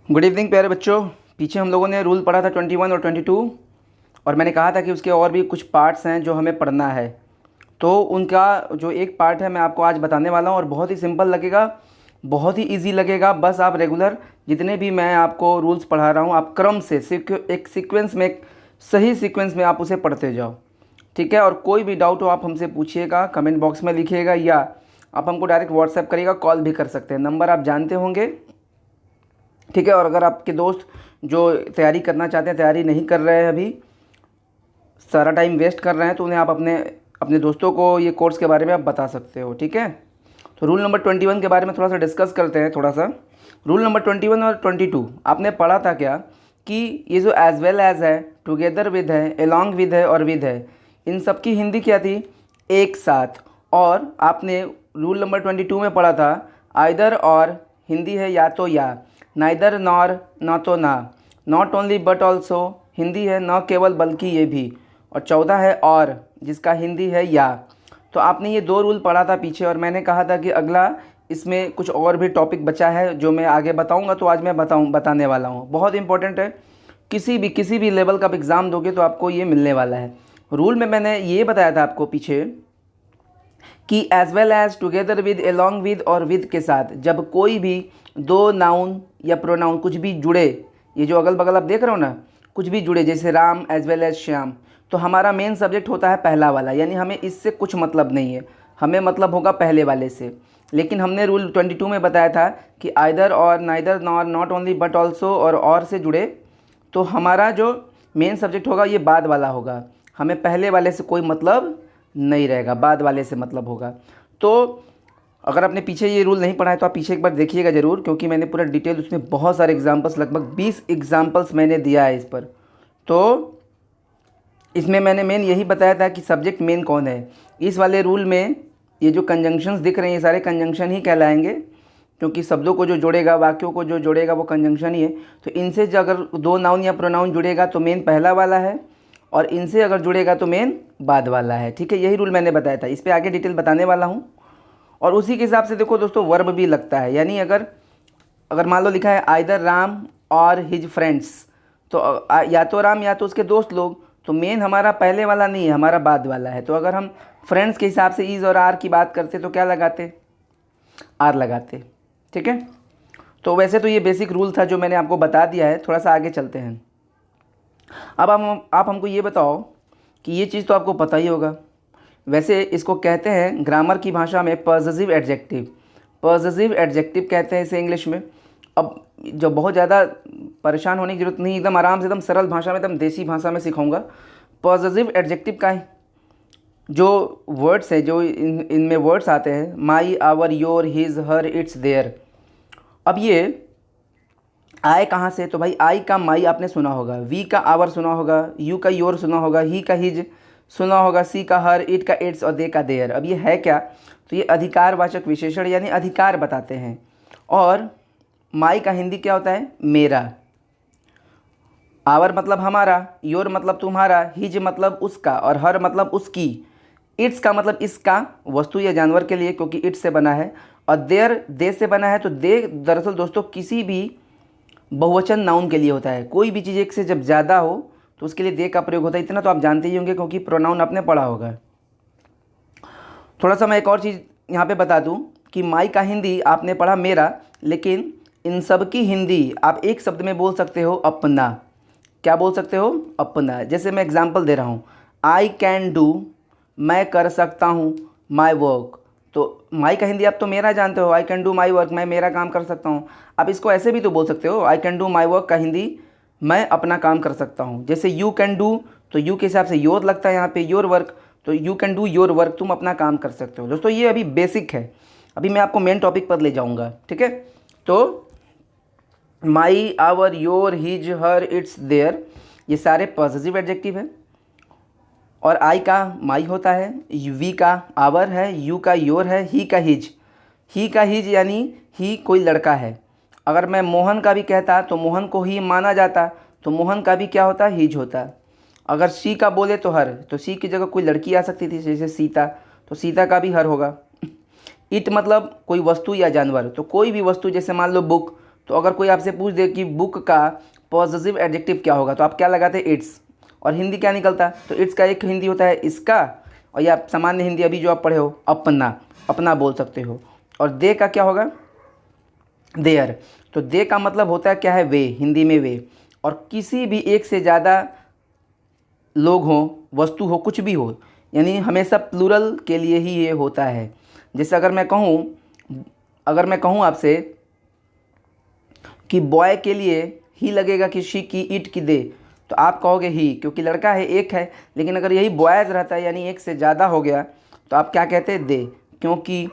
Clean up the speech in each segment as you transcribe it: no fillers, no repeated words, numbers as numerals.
Good evening प्यारे बच्चों। पीछे हम लोगों ने रूल पढ़ा था 21 और 22 और मैंने कहा था कि उसके और भी कुछ पार्ट्स हैं जो हमें पढ़ना है। तो उनका जो एक पार्ट है मैं आपको आज बताने वाला हूँ और बहुत ही सिंपल लगेगा, बहुत ही इजी लगेगा। बस आप रेगुलर जितने भी मैं आपको रूल्स पढ़ा रहा हूँ आप क्रम से एक सीक्वेंस में, एक सही सीक्वेंस में आप उसे पढ़ते जाओ, ठीक है। और कोई भी डाउट हो आप हमसे पूछिएगा, कमेंट बॉक्स में लिखिएगा या आप हमको डायरेक्ट व्हाट्सएप करिएगा, कॉल भी कर सकते हैं, नंबर आप जानते होंगे, ठीक है। और अगर आपके दोस्त जो तैयारी करना चाहते हैं, तैयारी नहीं कर रहे हैं, अभी सारा टाइम वेस्ट कर रहे हैं, तो उन्हें आप अपने अपने दोस्तों को ये कोर्स के बारे में आप बता सकते हो, ठीक है। तो रूल नंबर 21 के बारे में थोड़ा सा डिस्कस करते हैं। थोड़ा सा रूल नंबर 21 और 22 आपने पढ़ा था क्या कि ये जो एज वेल एज है, टुगेदर विद है, एलॉन्ग विद है और विद है, इन सब की हिंदी क्या थी? एक साथ। और आपने रूल नंबर 22 में पढ़ा था आइदर और हिंदी है या तो या, नाइदर नॉर ना तो ना, not only but also Hindi है न केवल बल्कि ये भी, और 14 है और, जिसका हिंदी है या। तो आपने ये दो रूल पढ़ा था पीछे और मैंने कहा था कि अगला इसमें कुछ और भी टॉपिक बचा है जो मैं आगे बताऊंगा, तो आज मैं बताने वाला हूँ। बहुत इंपॉर्टेंट है, किसी भी लेवल का आप एग्ज़ाम दोगे तो आपको ये मिलने वाला है। रूल में मैंने ये बताया था आपको पीछे कि as well as, together with, along with और विद के साथ जब कोई भी दो नाउन या प्रोनाउन कुछ भी जुड़े, ये जो अगल बगल आप देख रहे हो ना, कुछ भी जुड़े, जैसे Ram as well as Shyam, तो हमारा मेन सब्जेक्ट होता है पहला वाला, यानी हमें इससे कुछ मतलब नहीं है, हमें मतलब होगा पहले वाले से। लेकिन हमने रूल 22 में बताया था कि आइदर और, neither nor, not only but also और से जुड़े, तो हमारा जो मेन सब्जेक्ट होगा ये बाद वाला होगा, हमें पहले वाले से कोई मतलब नहीं रहेगा, बाद वाले से मतलब होगा। तो अगर आपने पीछे ये रूल नहीं पढ़ा है तो आप पीछे एक बार देखिएगा ज़रूर, क्योंकि मैंने पूरा डिटेल उसमें बहुत सारे एग्जांपल्स, लगभग 20 एग्जांपल्स मैंने दिया है इस पर। तो इसमें मैंने मेन यही बताया था कि सब्जेक्ट मेन कौन है। इस वाले रूल में ये जो कंजंक्शंस दिख रहे हैं ये सारे कंजंक्शन ही कहलाएंगे, क्योंकि शब्दों को जो जोड़ेगा, वाक्यों को जो जोड़ेगा वो कंजंक्शन ही है। तो इनसे जो अगर दो नाउन या प्रोनाउन जुड़ेगा तो मेन पहला वाला है, और इनसे अगर जुड़ेगा तो मेन बाद वाला है, ठीक है। यही रूल मैंने बताया था, इस पर आगे डिटेल बताने वाला हूँ। और उसी के हिसाब से देखो दोस्तों, वर्ब भी लगता है, यानी अगर अगर मान लो लिखा है आइदर राम और हिज फ्रेंड्स, तो या तो राम या तो उसके दोस्त लोग, तो मेन हमारा पहले वाला नहीं है, हमारा बाद वाला है। तो अगर हम फ्रेंड्स के हिसाब से इज और आर की बात करते तो क्या लगाते? आर लगाते, ठीक है। तो वैसे तो ये बेसिक रूल था जो मैंने आपको बता दिया है। थोड़ा सा आगे चलते हैं। अब आप हमको ये बताओ कि ये चीज़ तो आपको पता ही होगा, वैसे इसको कहते हैं ग्रामर की भाषा में पॉसेसिव एडजेक्टिव। पॉसेसिव एडजेक्टिव कहते हैं इसे इंग्लिश में। अब जो बहुत ज़्यादा परेशान होने की ज़रूरत नहीं, एकदम आराम से, एकदम सरल भाषा में, एकदम देसी भाषा में सिखाऊंगा। पॉसेसिव एडजेक्टिव का है जो वर्ड्स है, जो इनमें वर्ड्स आते हैं, my, our, your, his, her, its, their. अब ये आए कहाँ से? तो भाई आई का माई आपने सुना होगा, वी का आवर सुना होगा, यू का योर सुना होगा, ही का हिज सुना होगा, सी का हर, इट का इट्स और दे का देयर। अब ये है क्या? तो ये अधिकारवाचक विशेषण यानी अधिकार बताते हैं। और माई का हिंदी क्या होता है? मेरा। आवर मतलब हमारा, योर मतलब तुम्हारा, हिज मतलब उसका और हर मतलब उसकी, इट्स का मतलब इसका, वस्तु या जानवर के लिए क्योंकि इट्स से बना है, और देयर दे से बना है। तो दे दरअसल दोस्तों किसी भी बहुवचन नाउन के लिए होता है। कोई भी चीज़ एक से जब ज़्यादा हो तो उसके लिए दे का प्रयोग होता है, इतना तो आप जानते ही होंगे क्योंकि प्रोनाउन आपने पढ़ा होगा। थोड़ा सा मैं एक और चीज़ यहाँ पे बता दूँ कि माई का हिंदी आपने पढ़ा मेरा, लेकिन इन सब की हिंदी आप एक शब्द में बोल सकते हो, अपना। क्या बोल सकते हो? अपना। जैसे मैं एग्जाम्पल दे रहा हूँ, आई कैन डू, मैं कर सकता हूँ, माई वर्क। तो माई का हिंदी आप तो मेरा जानते हो, I can do my work, मैं मेरा काम कर सकता हूँ। आप इसको ऐसे भी तो बोल सकते हो, I can do my work का हिंदी मैं अपना काम कर सकता हूँ। जैसे यू कैन डू, तो यू के हिसाब से योर लगता है यहाँ पे, योर वर्क, तो you can do your work, तुम अपना काम कर सकते हो। दोस्तों ये अभी बेसिक है, अभी मैं आपको मेन टॉपिक पर ले जाऊँगा, ठीक है। तो my, our, your, his, her, its, their, ये सारे पॉसेसिव एडजेक्टिव है। और आई का माई होता है, वी का आवर है, यू का योर है, ही का हिज। ही का हिज यानी ही कोई लड़का है। अगर मैं मोहन का भी कहता तो मोहन को ही माना जाता, तो मोहन का भी क्या होता? हिज होता। अगर सी का बोले तो हर, तो सी की जगह कोई लड़की आ सकती थी जैसे सीता, तो सीता का भी हर होगा। इट मतलब कोई वस्तु या जानवर, तो कोई भी वस्तु, जैसे मान लो बुक, तो अगर कोई आपसे पूछ दे कि बुक का पॉजिटिव एडजेक्टिव क्या होगा, तो आप क्या लगाते हैं, इट्स। और हिंदी क्या निकलता, तो इट्स का एक हिंदी होता है इसका, और या सामान्य हिंदी अभी जो आप पढ़े हो अपना, अपना बोल सकते हो। और दे का क्या होगा, देयर। तो दे का मतलब होता है क्या है, वे, हिंदी में वे। और किसी भी एक से ज़्यादा लोग हों, वस्तु हो, कुछ भी हो, यानी हमेशा प्लूरल के लिए ही ये होता है। जैसे अगर मैं कहूँ आपसे कि बॉय के लिए ही लगेगा कि शी की, इट की, दे, तो आप कहोगे ही, क्योंकि लड़का है, एक है। लेकिन अगर यही बॉयज़ रहता है यानी एक से ज़्यादा हो गया, तो आप क्या कहते हैं, दे, क्योंकि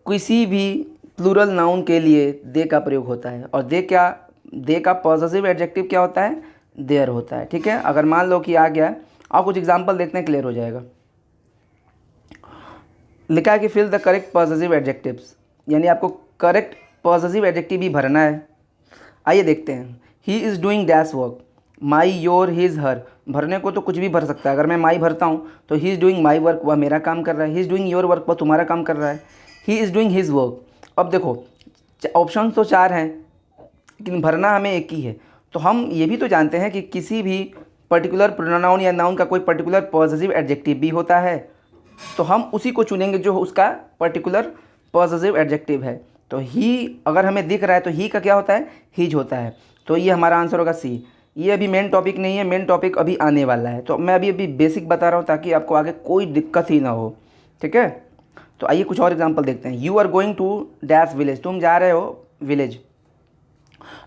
किसी भी प्लूरल नाउन के लिए दे का प्रयोग होता है। और दे का पॉजिटिव एडजेक्टिव क्या होता है, देयर होता है। ठीक है, अगर मान लो कि आ गया, आप कुछ एग्जांपल देखते हैं, क्लियर हो जाएगा। लिखा है कि fill the correct positive adjectives, यानी आपको करेक्ट पॉजिटिव एडजेक्टिव ही भरना है। आइए देखते हैं। He is doing dash work, my, your, his, her. भरने को तो कुछ भी भर सकता है। अगर मैं माई भरता हूँ तो ही इज़ डूइंग माई वर्क, वह मेरा काम कर रहा है। ही इज़ डूइंग योर वर्क, वह तुम्हारा काम कर रहा है। ही इज़ डूइंग हिज वर्क। अब देखो, ऑप्शन तो 4 हैं, लेकिन भरना हमें एक ही है। तो हम ये भी तो जानते हैं कि किसी भी पर्टिकुलर प्रोनाउन या नाउन का कोई पर्टिकुलर पॉजिटिव एडजेक्टिव भी होता है, तो हम उसी को चुनेंगे जो उसका पर्टिकुलर पॉजिटिव एडजेक्टिव है। तो ही अगर हमें दिख रहा है तो ही का क्या होता है, हिज होता है। तो ये हमारा आंसर होगा सी। ये अभी मेन टॉपिक नहीं है, मेन टॉपिक अभी आने वाला है। तो मैं अभी बेसिक बता रहा हूँ ताकि आपको आगे कोई दिक्कत ही ना हो। ठीक है, तो आइए कुछ और एग्जांपल देखते हैं। You are going to dash village, तुम जा रहे हो विलेज।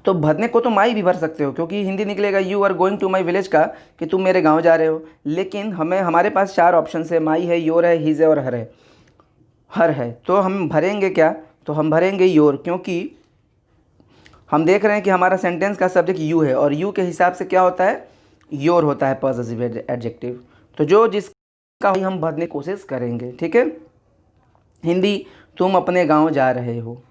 तो भरने को तो माई भी भर सकते हो, क्योंकि हिंदी निकलेगा you are going to my village का, कि तुम मेरे गांव जा रहे हो। लेकिन हमारे पास 4 ऑप्शन है, माई है, योर है, हिज है और हर है। तो हम भरेंगे क्या, तो हम भरेंगे योर, क्योंकि हम देख रहे हैं कि हमारा सेंटेंस का सब्जेक्ट यू है, और यू के हिसाब से क्या होता है, योर होता है पॉजिटिव एडजेक्टिव। तो जो जिसका हम भरने की कोशिश करेंगे। ठीक है, हिंदी, तुम अपने गांव जा रहे हो।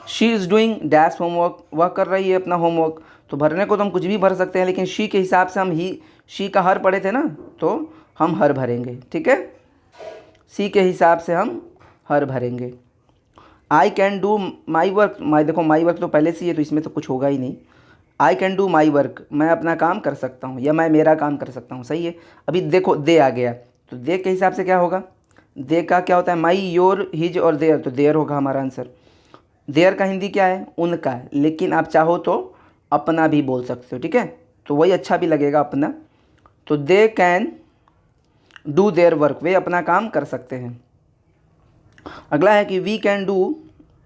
She is doing dash homework, वह कर रही है अपना होमवर्क। तो भरने को तो हम कुछ भी भर सकते हैं, लेकिन शी के हिसाब से हम ही, शी का हर पढ़े थे ना, तो हम हर भरेंगे। ठीक है, सी के हिसाब से हम हर भरेंगे। I can do my work, देखो माई वर्क तो पहले से ही है, तो इसमें तो कुछ होगा ही नहीं। I can do my work, मैं अपना काम कर सकता हूँ, या मैं मेरा काम कर सकता हूँ। सही है। अभी देखो दे आ गया, तो दे के हिसाब से क्या होगा, दे का क्या होता है, माई, योर, हिज और देयर, तो देयर होगा हमारा आंसर। देयर का हिंदी क्या है, उनका, लेकिन आप चाहो तो अपना भी बोल सकते हो। ठीक है, तो वही अच्छा भी लगेगा, अपना। तो they can do their work, वे अपना काम कर सकते हैं। अगला है कि we can do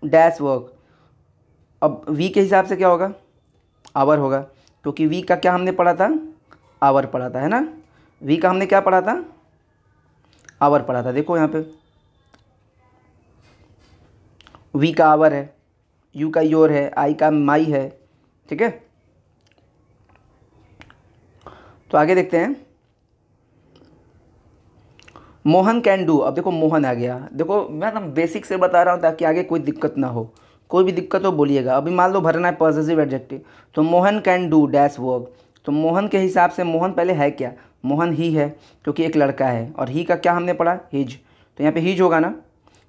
dash work. अब वी के हिसाब से क्या होगा, आवर होगा, क्योंकि वी का क्या हमने पढ़ा था, आवर पढ़ा था, है ना। वी का हमने क्या पढ़ा था, आवर पढ़ा था। देखो यहाँ पे वी का आवर है, यू का योर है, आई का माई है। ठीक है, तो आगे देखते हैं। मोहन कैन डू, अब देखो मोहन आ गया। देखो मैं ना बेसिक से बता रहा हूँ ताकि आगे कोई दिक्कत ना हो, कोई भी दिक्कत हो बोलिएगा। अभी मान लो भरना है पॉजिटिव एडजेक्टिव, तो Mohan can do dash work. तो मोहन के हिसाब से मोहन पहले है क्या, मोहन ही है, क्योंकि एक लड़का है। और ही का क्या हमने पढ़ा, हिज, तो यहाँ पे हिज होगा ना।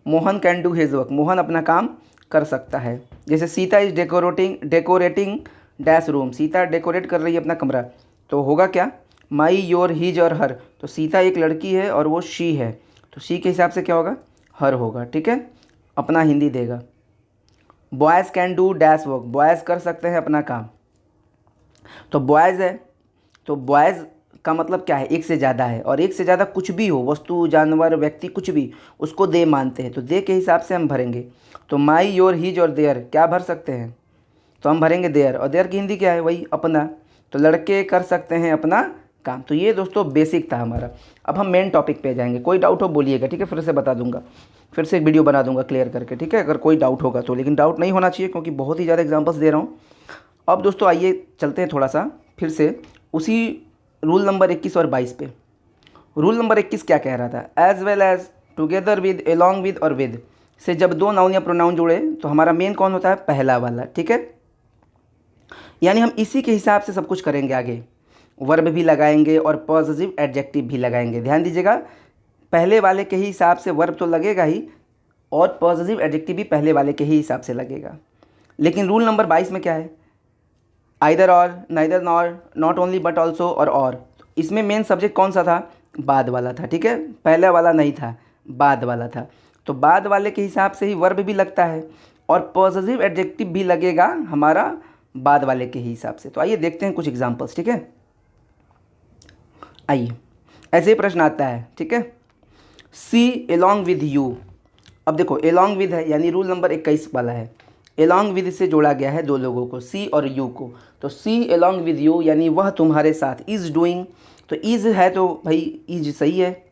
Mohan can do his work, Mohan अपना काम कर सकता है। जैसे Sita is decorating dash room, Sita decorate कर रही है अपना कमरा, तो होगा क्या, माई, योर, हिज और हर। तो सीता एक लड़की है और वो शी है, तो शी के हिसाब से क्या होगा, हर होगा। ठीक है, अपना हिंदी देगा। Boys can do dash work, boys कर सकते हैं अपना काम। तो बॉयज़ है, तो बॉयज़ का मतलब क्या है, एक से ज़्यादा है। और एक से ज़्यादा कुछ भी हो, वस्तु, जानवर, व्यक्ति, कुछ भी, उसको दे मानते हैं। तो दे के हिसाब से हम भरेंगे। तो माई, योर, हिज और देयर क्या भर सकते हैं, तो हम भरेंगे देयर। और देयर की हिंदी क्या है, वही अपना। तो लड़के कर सकते हैं अपना काम। तो ये दोस्तों बेसिक था हमारा। अब हम मेन टॉपिक पे जाएंगे। कोई डाउट हो बोलिएगा, ठीक है, फिर से बता दूंगा, फिर से एक वीडियो बना दूंगा क्लियर करके। ठीक है, अगर कोई डाउट होगा तो, लेकिन डाउट नहीं होना चाहिए, क्योंकि बहुत ही ज़्यादा एग्जांपल्स दे रहा हूँ। अब दोस्तों आइए चलते हैं थोड़ा सा फिर से उसी रूल नंबर 21 और 22 पे। रूल नंबर 21 क्या कह रहा था, as well as, together with, along with और विद से जब दो नाउन या प्रोनाउन जुड़े तो हमारा मेन कौन होता है, पहला वाला। ठीक है, यानी हम इसी के हिसाब से सब कुछ करेंगे आगे। वर्ब भी लगाएंगे और पॉजिटिव एडजेक्टिव भी लगाएंगे। ध्यान दीजिएगा, पहले वाले के ही हिसाब से वर्ब तो लगेगा ही, और पॉजिटिव एडजेक्टिव भी पहले वाले के ही हिसाब से लगेगा। लेकिन रूल नंबर 22 में क्या है, आइदर और, neither nor, not only but also और। इसमें मेन सब्जेक्ट कौन सा था, बाद वाला था, ठीक है, पहले वाला नहीं था, बाद वाला था। तो बाद वाले के हिसाब से ही वर्ब भी लगता है और पॉजिटिव एडजेक्टिव भी लगेगा हमारा बाद वाले के हिसाब से। तो आइए देखते हैं कुछ एग्जांपल्स, ठीक है। आइए, ऐसे ही प्रश्न आता है, ठीक है। सी एलॉन्ग विद यू, अब देखो एलॉन्ग विद है यानी रूल नंबर 21 वाला है, एलॉन्ग विद से जोड़ा गया है दो लोगों को, सी और यू को। तो सी एलॉन्ग विद यू यानी वह तुम्हारे साथ, इज़ डूइंग, तो इज़ है तो भाई इज सही है,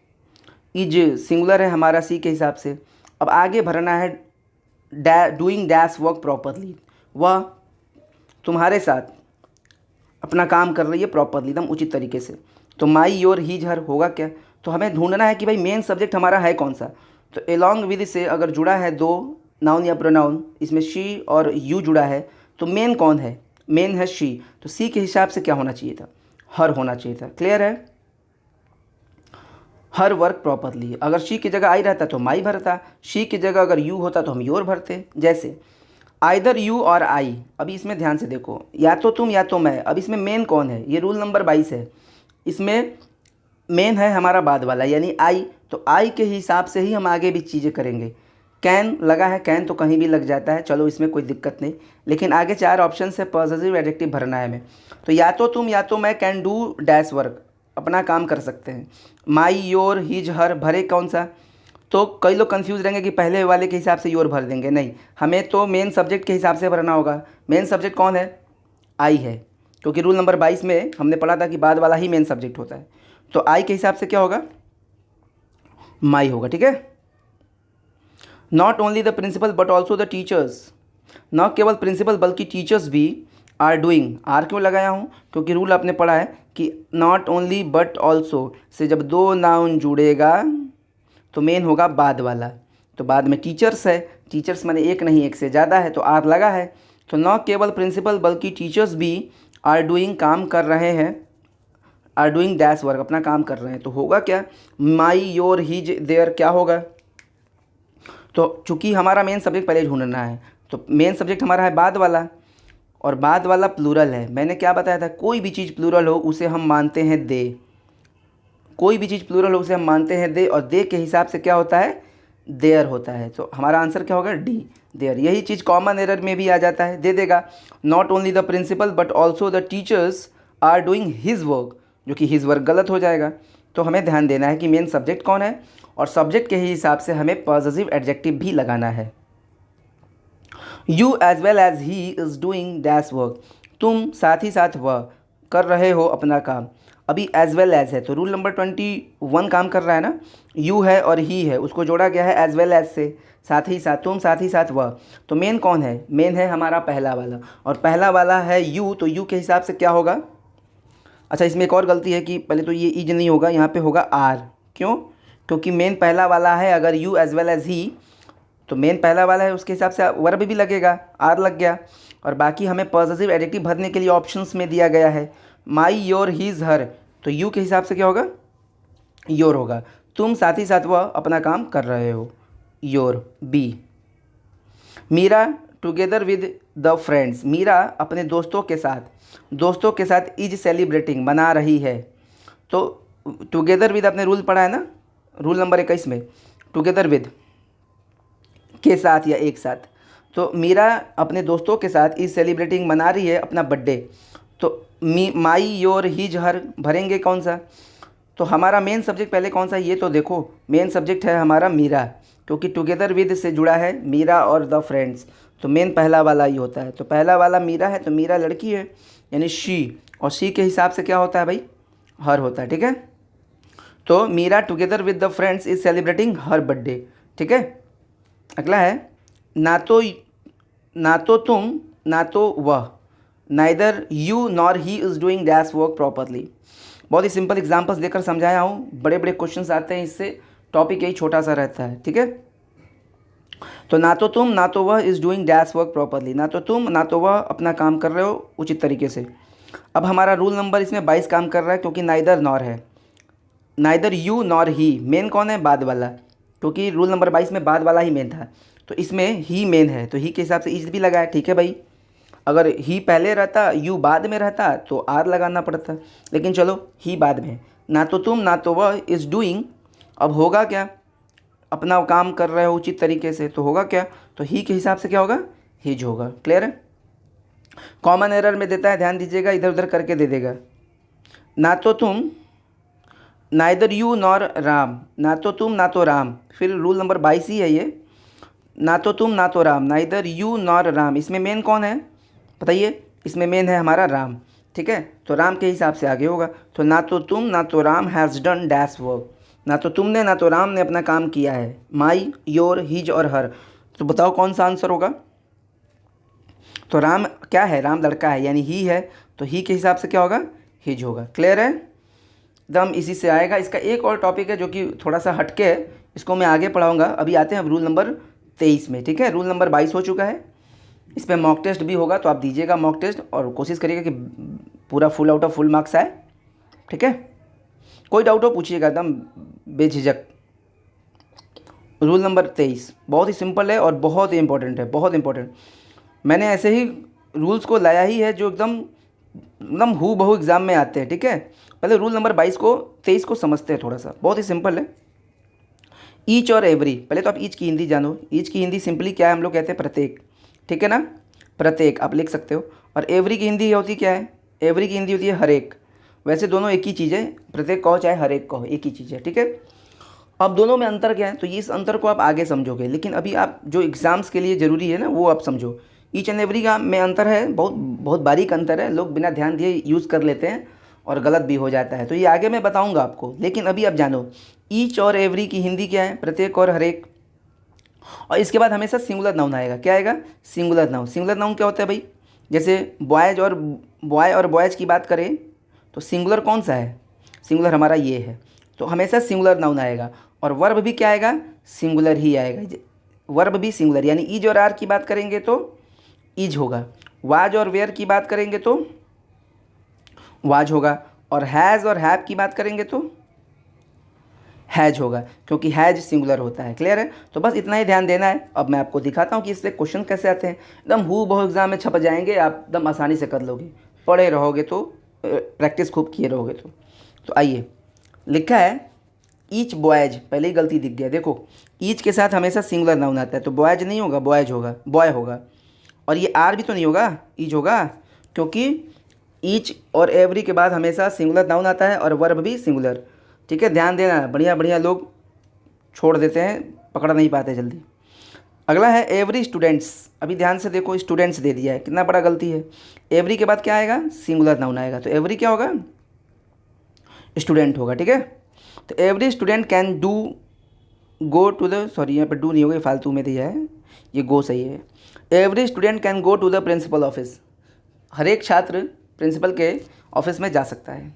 इज सिंगुलर है हमारा सी के हिसाब से। अब आगे भरना है डूइंग डैश वर्क प्रॉपरली, वह तुम्हारे साथ अपना काम कर रही है प्रॉपरली, एकदम उचित तरीके से। तो माई योर हीज हर होगा क्या, तो हमें ढूंढना है कि भाई मेन सब्जेक्ट हमारा है कौन सा। तो एलॉन्ग विद से अगर जुड़ा है दो नाउन या प्रोनाउन, इसमें शी और यू जुड़ा है, तो मेन कौन है, मेन है शी। तो सी के हिसाब से क्या होना चाहिए था, हर होना चाहिए था। क्लियर है, हर वर्क प्रॉपरली। अगर शी की जगह आई रहता तो माई भरता, शी की जगह अगर यू होता तो हम योर भरते। जैसे आइदर यू और आई, अभी इसमें ध्यान से देखो, या तो तुम या तो मैं। अब इसमें मेन कौन है, ये रूल नंबर 22 है, इसमें मेन है हमारा बाद वाला यानी आई। तो आई के हिसाब से ही हम आगे भी चीज़ें करेंगे। कैन लगा है, कैन तो कहीं भी लग जाता है, चलो इसमें कोई दिक्कत नहीं, लेकिन आगे 4 ऑप्शन से पॉजिटिव एडजेक्टिव भरना है हमें। तो या तो तुम या तो मैं कैन डू डैश वर्क, अपना काम कर सकते हैं। माई योर हिज हर भरे कौन सा, तो कई लोग कंफ्यूज रहेंगे कि पहले वाले के हिसाब से योर भर देंगे, नहीं, हमें तो मेन सब्जेक्ट के हिसाब से भरना होगा। मेन सब्जेक्ट कौन है, आई है, क्योंकि रूल नंबर 22 में हमने पढ़ा था कि बाद वाला ही मेन सब्जेक्ट होता है। तो आई के हिसाब से क्या होगा, माई होगा, ठीक है। Not only the principal but also the teachers, न केवल प्रिंसिपल बल्कि टीचर्स भी आर डूइंग, आर क्यों लगाया हूँ, क्योंकि रूल आपने पढ़ा है कि not only but also say जब दो नाउन जुड़ेगा तो मेन होगा बाद वाला। तो बाद में टीचर्स है, टीचर्स माने एक नहीं एक से ज़्यादा है, तो आर लगा है। तो न केवल प्रिंसिपल बल्कि टीचर्स भी आर डूइंग काम कर रहे हैं, आर डूइंग डैश वर्क अपना काम कर रहे हैं। तो होगा क्या, माई योर हिज देयर क्या होगा। तो चूंकि हमारा मेन सब्जेक्ट पहले ढूंढना है, तो मेन सब्जेक्ट हमारा है बाद वाला, और बाद वाला प्लूरल है। मैंने क्या बताया था, कोई भी चीज़ प्लूरल हो उसे हम मानते हैं दे, कोई भी चीज़ प्लूरल हो उसे हम मानते हैं दे, और दे के हिसाब से क्या होता है, देयर होता है। तो हमारा आंसर क्या होगा, डी, देयर। यही चीज़ कॉमन एरर में भी आ जाता है, दे देगा not only the principal but also the teachers are doing his work, जो कि हिज वर्क गलत हो जाएगा। तो हमें ध्यान देना है कि मेन सब्जेक्ट कौन है, और सब्जेक्ट के हिसाब से हमें पॉजिटिव एडजेक्टिव भी लगाना है। You as well as he is doing dash work, तुम साथ ही साथ वह कर रहे हो अपना काम। अभी एज वेल एज है तो रूल नंबर 21 काम कर रहा है ना, यू है और ही है, उसको जोड़ा गया है एज वेल एज से, साथ ही साथ तुम, साथ ही साथ वह। तो मेन कौन है, मेन है हमारा पहला वाला, और पहला वाला है यू, तो यू के हिसाब से क्या होगा। अच्छा, इसमें एक और गलती है कि पहले तो ये इज नहीं होगा, यहाँ पे होगा आर। क्यों, क्योंकि मेन पहला वाला है, अगर you as well as he, तो मेन पहला वाला है उसके हिसाब से वर्ब भी लगेगा, आर लग गया। और बाकी हमें पॉजिटिव एडजेक्टिव भरने के लिए ऑप्शंस में दिया गया है माई योर हिज हर, तो यू के हिसाब से क्या होगा, योर होगा। तुम साथ ही साथ वह अपना काम कर रहे हो, your, B. Meera together with the friends, Meera अपने दोस्तों के साथ इज सेलिब्रेटिंग मना रही है। तो टुगेदर विद अपने रूल पढ़ा है ना, रूल नंबर 21 में, टुगेदर विद के साथ या एक साथ। तो मीरा अपने दोस्तों के साथ इज सेलिब्रेटिंग मना रही है अपना बर्थडे। तो माई योर हिज हर भरेंगे कौन सा, तो हमारा मेन सब्जेक्ट पहले कौन सा है, ये तो देखो, मेन सब्जेक्ट है हमारा मीरा, क्योंकि टुगेदर विद से जुड़ा है मीरा और द फ्रेंड्स, तो मेन पहला वाला ही होता है। तो पहला वाला मीरा है, तो मीरा लड़की है यानी शी, और शी के हिसाब से क्या होता है भाई, हर होता है, ठीक है। तो Meera together with the friends is celebrating her birthday, ठीक है। अगला है ना तो तुम ना तो वह, neither you nor he is doing dash work properly. बहुत ही सिंपल एग्जांपल्स देकर समझाया हूँ, बड़े बड़े क्वेश्चंस आते हैं इससे, टॉपिक यही छोटा सा रहता है, ठीक है। तो ना तो तुम ना तो वह is doing dash work properly, ना तो तुम ना तो वह अपना काम कर रहे हो उचित तरीके से। अब हमारा रूल नंबर इसमें 22 काम कर रहा है, क्योंकि नाइदर नॉर है, neither you nor he, main कौन है, बाद वाला, क्योंकि रूल नंबर 22 में बाद वाला ही मेन था। तो तो इसमें ही मेन है, तो ही के हिसाब से इज भी लगा है, ठीक है भाई। अगर ही पहले रहता, यू बाद में रहता तो आर लगाना पड़ता, लेकिन चलो ही बाद में। ना तो तुम ना तो वह इज़ डूइंग, अब होगा क्या, अपना काम कर रहे हो उचित तरीके से, तो होगा क्या, तो ही के हिसाब से क्या होगा, हिज होगा। क्लियर है। कॉमन एरर में देता है, ध्यान दीजिएगा, इधर उधर करके दे देगा। ना तो तुम, नाइदर यू नॉर राम, ना तो तुम ना तो राम, फिर रूल नंबर 22 ही है ये, ना तो तुम ना तो Ram, neither you nor Ram, इसमें मेन कौन है बताइए, इसमें मेन है हमारा राम, ठीक है, तो राम के हिसाब से आगे होगा। तो ना तो तुम ना तो Ram has done dash work, ना तो तुमने ना तो राम ने अपना काम किया है, माई, योर, हिज और हर, तो बताओ कौन सा आंसर होगा। तो राम क्या है, राम लड़का है यानी ही है, तो ही के हिसाब से क्या होगा, हिज होगा। क्लियर है, एकदम इसी से आएगा। इसका एक और टॉपिक है जो कि थोड़ा सा हटके है, इसको मैं आगे पढ़ाऊँगा। अभी आते हैं रूल नंबर 23 में, ठीक है। रूल नंबर 22 हो चुका है, इस पर मॉक टेस्ट भी होगा, तो आप दीजिएगा मॉक टेस्ट और कोशिश करिएगा कि पूरा full out of full marks आए, ठीक है। कोई डाउट हो पूछिएगा एकदम बेझिझक। रूल नंबर 23 बहुत ही सिंपल है और बहुत ही इंपॉर्टेंट है, बहुत इंपॉर्टेंट। मैंने ऐसे ही रूल्स को लाया ही है जो एकदम एकदम हू बहू एग्ज़ाम में आते हैं, ठीक है। पहले रूल नंबर 23 को समझते हैं थोड़ा सा, बहुत ही सिंपल है। ईच और एवरी, पहले तो आप ईच की हिंदी जानो। ईच की हिंदी सिंपली क्या है, हम लोग कहते हैं प्रत्येक, ठीक है ना, प्रत्येक आप लिख सकते हो। और एवरी की हिंदी होती क्या है, एवरी की हिंदी होती है हर एक। वैसे दोनों एक ही चीज़ है, प्रत्येक कहो चाहे हर एक कहो, एक ही चीज़ है, ठीक है। अब दोनों में अंतर क्या है, तो ये इस अंतर को आप आगे समझोगे, लेकिन अभी आप जो एग्ज़ाम्स के लिए ज़रूरी है ना वो आप समझो। ईच एंड एवरी का में अंतर है, बहुत बहुत बारीक अंतर है, लोग बिना ध्यान दिए यूज़ कर लेते हैं और गलत भी हो जाता है, तो ये आगे मैं बताऊंगा आपको, लेकिन अभी आप जानो ईच और एवरी की हिंदी क्या है, प्रत्येक और हर एक। और इसके बाद हमेशा सिंगुलर नाउन आएगा, क्या आएगा, सिंगुलर नाउन। सिंगुलर नाउन क्या होता है भाई, जैसे बॉय और बॉयज़ की बात करें तो सिंगुलर कौन सा है, सिंगुलर हमारा ये है, तो हमेशा सिंगुलर नाउन आएगा। और वर्ब भी क्या आएगा, सिंगुलर ही आएगा, वर्ब भी सिंगुलर, यानी ईज और आर की बात करेंगे तो ईज होगा, वाज और वेयर की बात करेंगे तो वाज होगा, और हैज़ और हैव की बात करेंगे तो हैज होगा, क्योंकि हैज सिंगुलर होता है। क्लियर है, तो बस इतना ही ध्यान देना है। अब मैं आपको दिखाता हूँ कि इस पर क्वेश्चन कैसे आते हैं, एकदम हू बहु एग्जाम में छप जाएंगे, आप एकदम आसानी से कर लोगे, पढ़े रहोगे तो, प्रैक्टिस खूब किए रहोगे तो आइए, लिखा है ईच बॉयज, पहले ही गलती दिख गया, देखो ईच के साथ हमेशा सिंगुलर नाउन आता है, तो बॉयज नहीं होगा, बॉयज होगा, बॉय होगा। और ये आर भी तो नहीं होगा, ईच होगा, क्योंकि ईच और एवरी के बाद हमेशा सिंगुलर नाउन आता है और वर्ब भी सिंगुलर, ठीक है। ध्यान देना, बढ़िया बढ़िया लोग छोड़ देते हैं, पकड़ नहीं पाते जल्दी। अगला है एवरी स्टूडेंट्स, अभी ध्यान से देखो, स्टूडेंट्स दे दिया है, कितना बड़ा गलती है। एवरी के बाद क्या आएगा, सिंगुलर नाउन आएगा, तो एवरी क्या होगा, स्टूडेंट होगा, ठीक है। तो every student can do go to the, sorry यहाँ पर डू नहीं होगा, ये फालतू में दिया है, ये गो सही है। Every student can go to the principal office, हर एक छात्र प्रिंसिपल के ऑफिस में जा सकता है।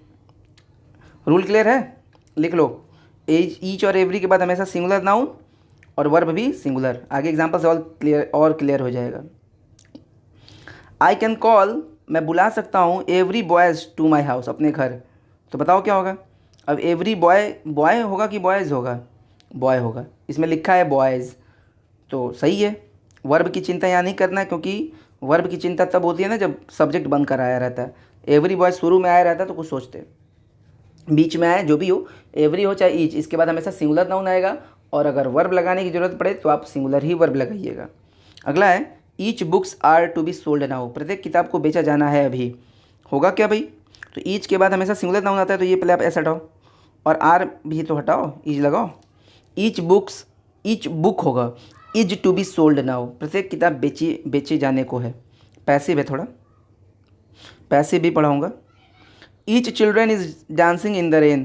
रूल क्लियर है, लिख लो। ईच और एवरी के बाद हमेशा सिंगुलर नाउन और वर्ब भी सिंगुलर, आगे एग्जाम्पल से और क्लियर हो जाएगा। आई कैन कॉल, मैं बुला सकता हूँ every boys to my house, अपने घर, तो बताओ क्या होगा। अब एवरी बॉय होगा कि बॉयज़ होगा, बॉय होगा, इसमें लिखा है बॉयज़, तो सही है। वर्ब की चिंता यहाँ नहीं करना है, क्योंकि वर्ब की चिंता तब होती है ना जब सब्जेक्ट बन कर आया रहता है। एवरी बॉय शुरू में आया रहता है तो कुछ सोचते हैं, बीच में आए जो भी हो, एवरी हो चाहे ईच, इसके बाद हमेशा सिंगुलर नाउन आएगा, और अगर वर्ब लगाने की ज़रूरत पड़े तो आप सिंगुलर ही वर्ब लगाइएगा। अगला है each books are to be sold now, प्रत्येक किताब को बेचा जाना है अभी, होगा क्या भाई, तो ईच के बाद हमेशा सिंगुलर नाउन आता है, तो ये पहले आप ऐसा हटाओ, और आर भी तो हटाओ, ईच लगाओ। ईच बुक होगा, is to be sold now, प्रत्येक किताब बेचे जाने को है, पैसिव है थोड़ा, पैसिव भी पढ़ाऊँगा। Each children is dancing in the rain,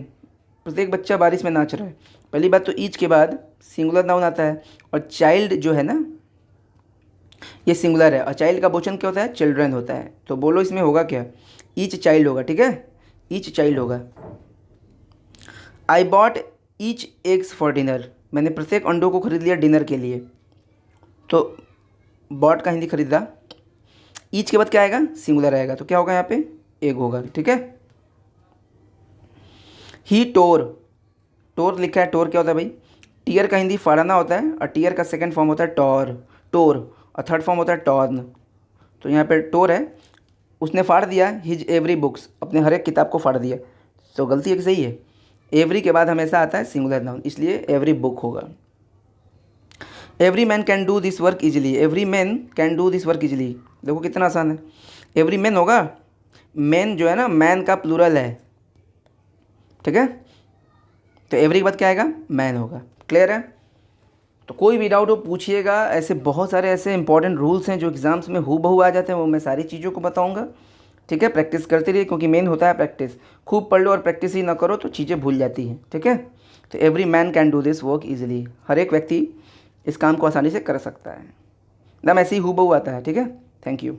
प्रत्येक बच्चा बारिश में नाच रहा है। पहली बात तो ईच के बाद सिंगुलर नाउन आता है, और चाइल्ड जो है ना ये सिंगुलर है, और चाइल्ड का बहुवचन क्या होता है, चिल्ड्रन होता है, तो बोलो इसमें होगा क्या, ईच चाइल्ड होगा, ठीक है, ईच चाइल्ड होगा। I bought each eggs for dinner, मैंने प्रत्येक अंडों को खरीद लिया डिनर के लिए, तो बॉट का हिंदी खरीदा। ईच के बाद क्या आएगा, सिंगुलर आएगा, तो क्या होगा यहाँ पे, एग होगा, ठीक है। ही टोर लिखा है, टोर क्या होता है भाई, टीयर का हिंदी फाड़ना होता है, और टीयर का सेकंड फॉर्म होता है टॉर, टोर, और थर्ड फॉर्म होता है टॉर्न। तो यहाँ पे टोर है, उसने फाड़ दिया हिज एवरी बुक्स, अपने हर एक किताब को फाड़ दिया। तो गलती है कि सही है? एवरी के बाद हमेशा आता है सिंगुलर नाउन, इसलिए एवरी बुक होगा। Every man can do this work easily, every man can do this work easily, देखो कितना आसान है। एवरी मैन होगा, मैन जो है ना, मैन का प्लूरल है, ठीक है। तो एवरी के बाद क्या आएगा? मैन होगा। क्लियर है? तो कोई भी डाउट हो पूछिएगा। ऐसे बहुत सारे ऐसे इंपॉर्टेंट रूल्स हैं जो एग्ज़ाम्स में हूबहू आ जाते हैं, वो मैं सारी चीज़ों को बताऊंगा, ठीक है। प्रैक्टिस करते रहिए, क्योंकि मेन होता है प्रैक्टिस। खूब पढ़ लो और प्रैक्टिस ही ना करो तो चीज़ें भूल जाती हैं, ठीक है। तो every man can do this work easily, हर एक व्यक्ति इस काम को आसानी से कर सकता है। एकदम ऐसे ही हूबहू आता है, ठीक है। Thank you.